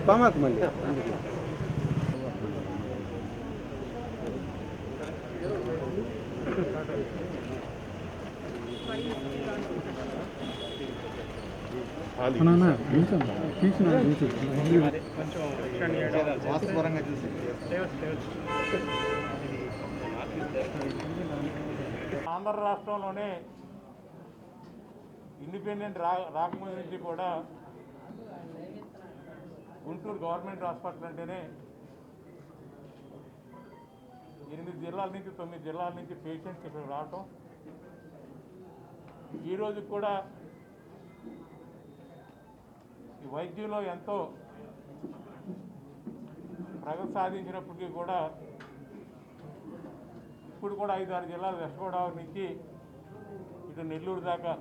పామాకు మళ్ళీ వాస్తవరంగా చూసి ఆంధ్ర రాష్ట్రంలోనే ఇండిపెండెంట్ రాకముందు నుంచి కూడా గుంటూరు గవర్నమెంట్ హాస్పిటల్ అంటేనే 8 జిల్లాల నుంచి 9 జిల్లాల నుంచి పేషెంట్స్ ఇక్కడ రావటం, ఈరోజు కూడా ఈ వైద్యంలో ఎంతో ప్రగతి సాధించినప్పటికీ కూడా ఇప్పుడు కూడా 5-6 జిల్లాలు వెస్ట్ గోదావరి నుంచి ఇటు నెల్లూరు దాకా,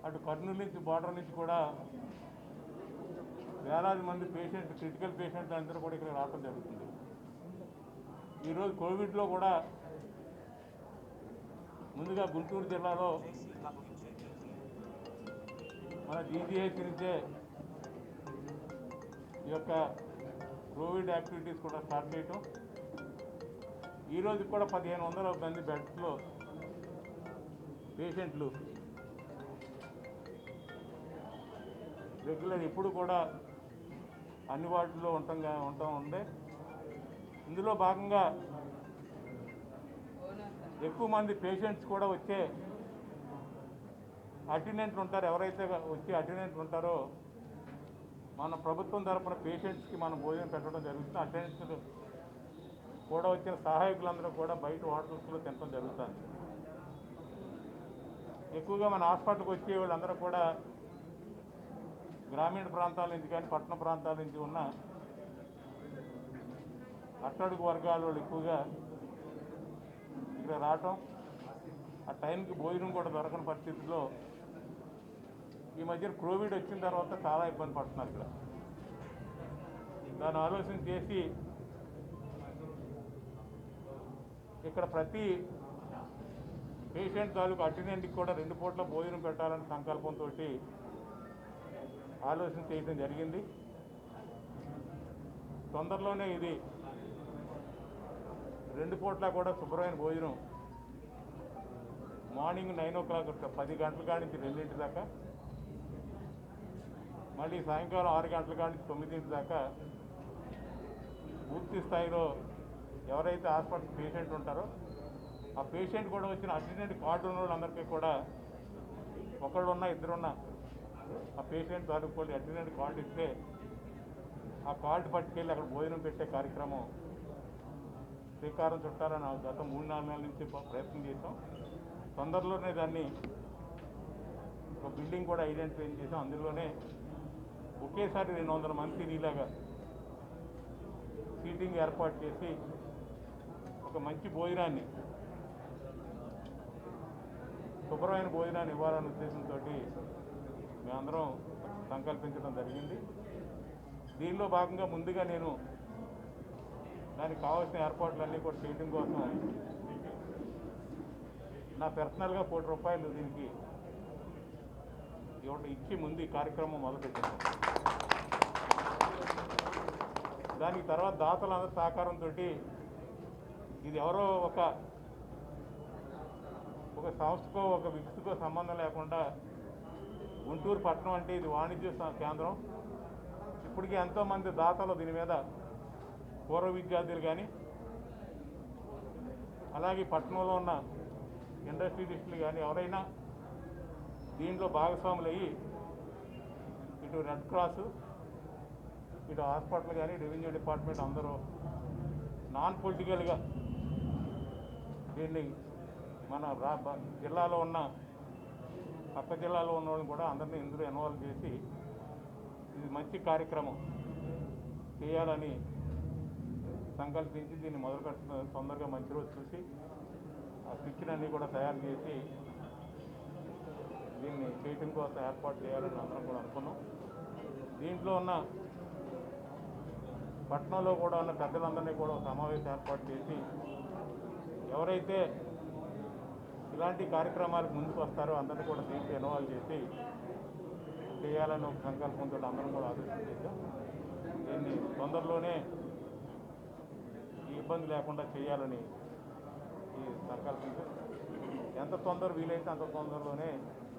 అటు కర్నూలు నుంచి బార్డర్ నుంచి కూడా వేలాది మంది పేషెంట్స్, క్రిటికల్ పేషెంట్లు అందరూ కూడా ఇక్కడ రావడం జరుగుతుంది. ఈరోజు కోవిడ్లో కూడా ముందుగా గుంటూరు జిల్లాలో మన జీజీహెచ్ నుంచే ఈ యొక్క కోవిడ్ యాక్టివిటీస్ కూడా స్టార్ట్ చేయటం, ఈరోజు కూడా 1500 మంది బెడ్స్లో పేషెంట్లు రెగ్యులర్ ఎప్పుడు కూడా అన్ని వార్డుల్లో ఉంటా ఉండే. ఇందులో భాగంగా ఎక్కువ మంది పేషెంట్స్ కూడా వచ్చే అటెండెంట్లు ఉంటారు. ఎవరైతే వచ్చే అటెండెంట్లు ఉంటారో మన ప్రభుత్వం తరఫున పేషెంట్స్కి మనం భోజనం పెట్టడం జరుగుతుంది. అటెండెంట్స్ కూడా వచ్చిన సహాయకులందరూ కూడా బయట హోటల్స్లో తినడం జరుగుతుంది. ఎక్కువగా మన హాస్పిటల్కి వచ్చే వాళ్ళందరూ కూడా గ్రామీణ ప్రాంతాల నుంచి కానీ పట్టణ ప్రాంతాల నుంచి ఉన్న అట్టడుగు వర్గాల వాళ్ళు ఎక్కువగా ఇక్కడ రావటం, ఆ టైంకి భోజనం కూడా దొరకని పరిస్థితుల్లో ఈ మధ్య కోవిడ్ వచ్చిన తర్వాత చాలా ఇబ్బంది పడుతున్నారు. ఇక్కడ దాన్ని ఆలోచన చేసి ఇక్కడ ప్రతి పేషెంట్ తాలూకు అటెండెంట్కి కూడా 2 పూట్ల భోజనం పెట్టాలనే సంకల్పంతో ఆలోచన చేయడం జరిగింది. తొందరలోనే ఇది 2 పూట్ల కూడా శుభ్రమైన భోజనం మార్నింగ్ 9 o'clock 10 గంటల కాడి నుంచి 2 దాకా మళ్ళీ సాయంకాలం 6 గంటల కాడి నుంచి 9 దాకా పూర్తి స్థాయిలో ఎవరైతే హాస్పిటల్ పేషెంట్ ఉంటారో ఆ పేషెంట్ కూడా వచ్చిన అటెండెంట్ కార్డు ఉన్న వాళ్ళందరికీ కూడా ఒకళ్ళున్నా ఇద్దరున్నా ఆ పేషెంట్ తాలూకు అటెండెంట్ కార్డు ఇస్తే ఆ కార్డు పట్టుకెళ్ళి అక్కడ భోజనం పెట్టే కార్యక్రమం శ్రీకారం చుట్టాలని గత 3-4 నెలల నుంచి ప్రయత్నం చేసాం. తొందరలోనే దాన్ని ఒక బిల్డింగ్ కూడా ఐడెంటిఫై చేసాం. అందులోనే ఒకేసారి 200 మంది నీలాగా సీటింగ్ ఏర్పాటు చేసి ఒక మంచి భోజనాన్ని, శుభ్రమైన భోజనాన్ని ఇవ్వాలనే ఉద్దేశంతో మేమందరం సంకల్పించడం జరిగింది. దీనిలో భాగంగా ముందుగా నేను దానికి కావాల్సిన ఏర్పాట్లన్నీ కూడా చేయడం కోసం నా పర్సనల్గా ₹1 కోటి దీనికి ఇచ్చి ముందు ఈ కార్యక్రమం మొదలుపెట్టాను. దానికి తర్వాత దాతలందరి సహకారంతో ఇది ఎవరో ఒక సంస్థకో ఒక వ్యక్తికో సంబంధం లేకుండా గుంటూరు పట్టణం అంటే ఇది వాణిజ్య కేంద్రం. ఇప్పటికీ ఎంతోమంది దాతలు దీని మీద పూర్వ విద్యార్థులు కానీ అలాగే పట్టణంలో ఉన్న ఇండస్ట్రియలిస్టులు కానీ ఎవరైనా దీంట్లో భాగస్వాములు అయ్యి ఇటు రెడ్ క్రాసు, ఇటు హాస్పిటల్ కానీ రెవెన్యూ డిపార్ట్మెంట్ అందరూ నాన్ పొలిటికల్గా దీన్ని మన జిల్లాలో ఉన్న పక్క జిల్లాలో ఉన్న వాళ్ళని కూడా అందరినీ ఇందులో ఇన్వాల్వ్ చేసి ఇది మంచి కార్యక్రమం చేయాలని సంకల్పించి దీన్ని మొదలు పెడుతున్న తొందరగా మంచి రోజు చూసి ఆ స్విచ్లన్నీ కూడా తయారు చేసి దీన్ని చేయటం కోసం ఏర్పాటు చేయాలని అందరం కూడా అనుకున్నాం. దీంట్లో ఉన్న పట్టణంలో కూడా ఉన్న పెద్దలందరినీ కూడా సమావేశం ఏర్పాటు చేసి ఎవరైతే ఇలాంటి కార్యక్రమాలకు ముందుకు వస్తారో అందరినీ కూడా దీంట్లో ఇన్వాల్వ్ చేసి చేయాలని ఒక సంకల్పంతో అందరం కూడా ఆలోచన చేశాం. దీన్ని తొందరలోనే ఈ ఇబ్బంది లేకుండా చేయాలని ఈ సంకల్పించాం. ఎంత తొందర వీలైతే అంత తొందరలోనే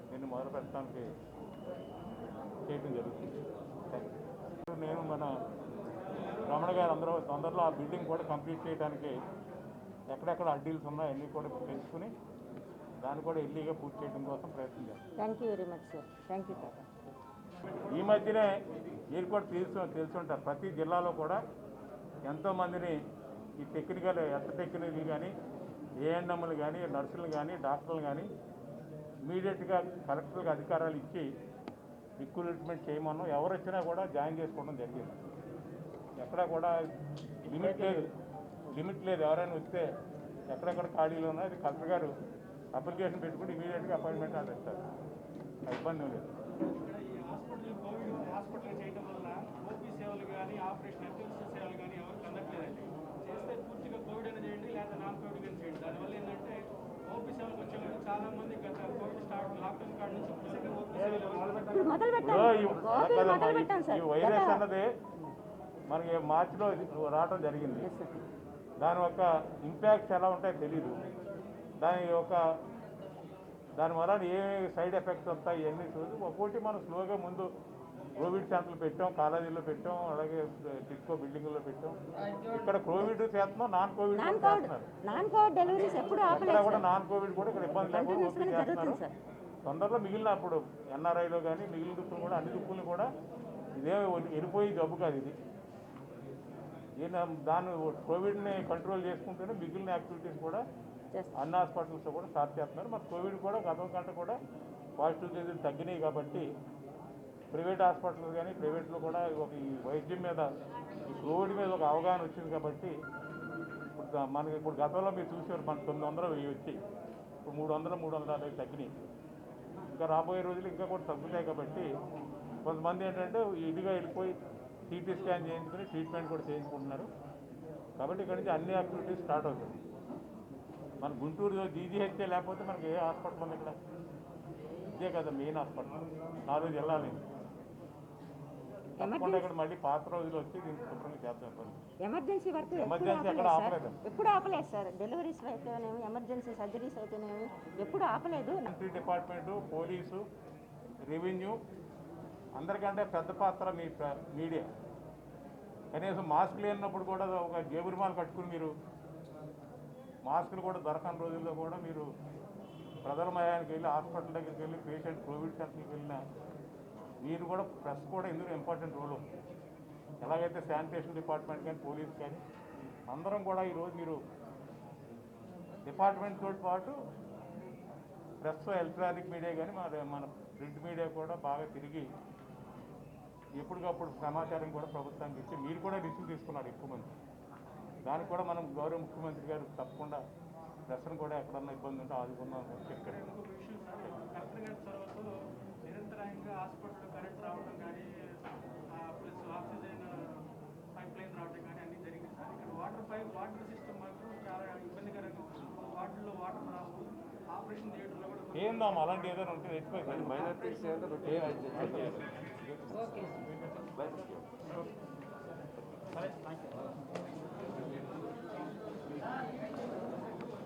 దీన్ని మొదలు పెట్టడానికి చేయడం జరుగుతుంది. నేను మన రమణ గారు అందరూ తొందరలో ఆ బిల్డింగ్ కూడా కంప్లీట్ చేయడానికి ఎక్కడెక్కడ అడ్డీల్స్ ఉన్నాయో అన్నీ కూడా తెలుసుకుని దాన్ని కూడా ఎల్లీగా పూర్తి చేయడం కోసం ప్రయత్నం చేస్తాం. Thank you very much sir. Thank you sir. ఈ మధ్యనే మీరు కూడా తెలుసుంటారు, ప్రతి జిల్లాలో కూడా ఎంతోమందిని ఈ టెక్నికల్ టెక్నికల్ కానీ ఏఎన్ఎంలు కానీ నర్సులు కానీ డాక్టర్లు కానీ ఇమీడియట్గా కలెక్టర్లకు అధికారాలు ఇచ్చి రిక్రూట్మెంట్ చేయమన్నాం. ఎవరు వచ్చినా కూడా జాయిన్ చేసుకోవడం జరిగింది. ఎక్కడ కూడా లిమిట్ లేదు. ఎవరైనా వస్తే ఎక్కడెక్కడ ఖాళీలు ఉన్నా అది కలెక్టర్ గారు అప్లికేషన్ పెట్టుకుని ఇమీడియట్గా అపాయింట్మెంట్ ఆర్డర్ ఇస్తారు. ఇబ్బంది లేదు. హాస్పిటల్ చేయడం వల్ల ఓపీ సేవలు కానీ ఆపరేషన్ అత్యవసర సేవలు కానీ ఎవరు కండక్ట్ లేదండి. చేస్తే పూర్తిగా కోవిడ్ అయినా చేయండి లేదా నాన్ కోవిడ్ కానీ చేయండి. దానివల్ల ఏంటంటే ఓపీ సేవలకు వచ్చేవాళ్ళు చాలా మంది గత కోవిడ్ స్టార్ట్ లాక్డౌన్ కాడ నుంచి ఓపీ సేవలు ఈ వైరస్ అన్నది మనకి మార్చిలో రావడం జరిగింది. దాని యొక్క ఇంపాక్ట్స్ ఎలా ఉంటాయో తెలీదు. దానివల్ల ఏ సైడ్ ఎఫెక్ట్స్ వస్తాయి ఇవన్నీ చూసి ఒక్కోటి మనం స్లోగా ముందు కోవిడ్ సెంటర్లు పెట్టాం, కాలేజీల్లో పెట్టాం, అలాగే టిస్కో బిల్డింగ్లో పెట్టాం. ఇక్కడ కోవిడ్ చేస్తున్నాం, నాన్ కోవిడ్ చేస్తున్నారు. ఇక్కడ కూడా నాన్ కోవిడ్ కూడా ఇక్కడ ఇబ్బంది లేకుండా ఓపీ చేస్తున్నారు. తొందరలో మిగిలిన అప్పుడు ఎన్ఆర్ఐలో కానీ మిగిలిన దుక్కులు కూడా అన్ని దుక్కులు కూడా ఇదే వెళ్ళిపోయి జబ్బు కాదు ఇది. దాన్ని కోవిడ్ని కంట్రోల్ చేసుకుంటూనే మిగిలిన యాక్టివిటీస్ కూడా అన్ని హాస్పిటల్స్లో కూడా స్టార్ట్ చేస్తున్నారు. మరి కోవిడ్ కూడా గతం కంటే కూడా పాజిటివ్ కేసులు తగ్గినాయి కాబట్టి ప్రైవేట్ హాస్పిటల్స్ కానీ ప్రైవేట్లో కూడా ఒక ఈ వైద్యం మీద ఈ కోవిడ్ మీద ఒక అవగాహన వచ్చింది కాబట్టి ఇప్పుడు మనకి ఇప్పుడు గతంలో మీరు చూసారు మన 900 వెయ్యి వచ్చి ఇప్పుడు 300-350 తగ్గినాయి. ఇంకా రాబోయే రోజులు ఇంకా కూడా తగ్గుతాయి కాబట్టి కొంతమంది ఏంటంటే ఇదిగా వెళ్ళిపోయి సిటీ స్కాన్ చేయించుకుని ట్రీట్మెంట్ కూడా చేయించుకుంటున్నారు. కాబట్టి ఇక్కడ నుంచి అన్ని యాక్టివిటీస్ స్టార్ట్ అవుతుంది. మన గుంటూరు జీజీహెచ్ఏ లేకపోతే మనకి ఏ హాస్పిటల్ ఉంది ఇక్కడ? ఇదే కదా మెయిన్ హాస్పిటల్. 4 జిల్లాలు తప్పకుండా ఇక్కడ మళ్ళీ పాత రోజులు వచ్చి దీనికి శుభ్రంగా చేద్దాం. ఎమర్జెన్సీ వర్క్ ఎక్కడ ఆపలేదు. ఎప్పుడు ఆపలేదు సార్. డెలివరీస్ అయితేనేమి ఎమర్జెన్సీ సర్జరీస్ అయితేనేమి ఎప్పుడు ఆపలేదు. ఎంట్రీ డిపార్ట్మెంటు, పోలీసు, రెవెన్యూ, అందరికంటే పెద్ద పాత్ర మీ మీడియా. కనీసం మాస్క్ లేనప్పుడు కూడా ఒక జేబురుమాలు కట్టుకుని మీరు మాస్కులు కూడా దొరకని రోజుల్లో కూడా మీరు ప్రజల మయానికి వెళ్ళి హాస్పిటల్ దగ్గరికి వెళ్ళి పేషెంట్ కోవిడ్ సెంటర్కి వెళ్ళినా మీరు కూడా ప్రెస్ కూడా ఇందులో ఇంపార్టెంట్ రోల్ ఉంది. ఎలాగైతే శానిటేషన్ డిపార్ట్మెంట్ కానీ పోలీస్ కానీ అందరం కూడా ఈరోజు మీరు డిపార్ట్మెంట్తో పాటు ప్రెస్ ఎలక్ట్రానిక్ మీడియా కానీ మన ప్రింట్ మీడియా కూడా బాగా తిరిగి ఎప్పటికప్పుడు సమాచారం కూడా ప్రభుత్వానికి ఇచ్చి మీరు కూడా రిసీవ్ తీసుకున్నారు ఎక్కువ మంది. దానికి కూడా మనం గౌరవ ముఖ్యమంత్రి గారు తప్పకుండా ప్రెస్ను కూడా ఎక్కడన్నా ఇబ్బంది ఉంటే ఆదుకుందాం అని చెప్పారు. ఇంకొక విషయం సార్, కలెక్టర్ గారి చొరవతో నిరంతరాయంగా హాస్పిటల్ కరెంట్ రావడం కానీ ప్లస్ ఆక్సిజన్ పైప్ లైన్ రావడం కానీ అన్నీ జరిగింది సార్. ఇక్కడ వాటర్ సిస్టమ్ మాత్రం చాలా ఇబ్బందికరంగా ఉంటుంది. వాటిల్లో వాటర్ రావు, ఆపరేషన్ థియేటర్లో కూడా ఏందమ్మా అలాంటి ఏదైనా ఉంటే ఎక్కువ మైనారిటీస్ ఓకే.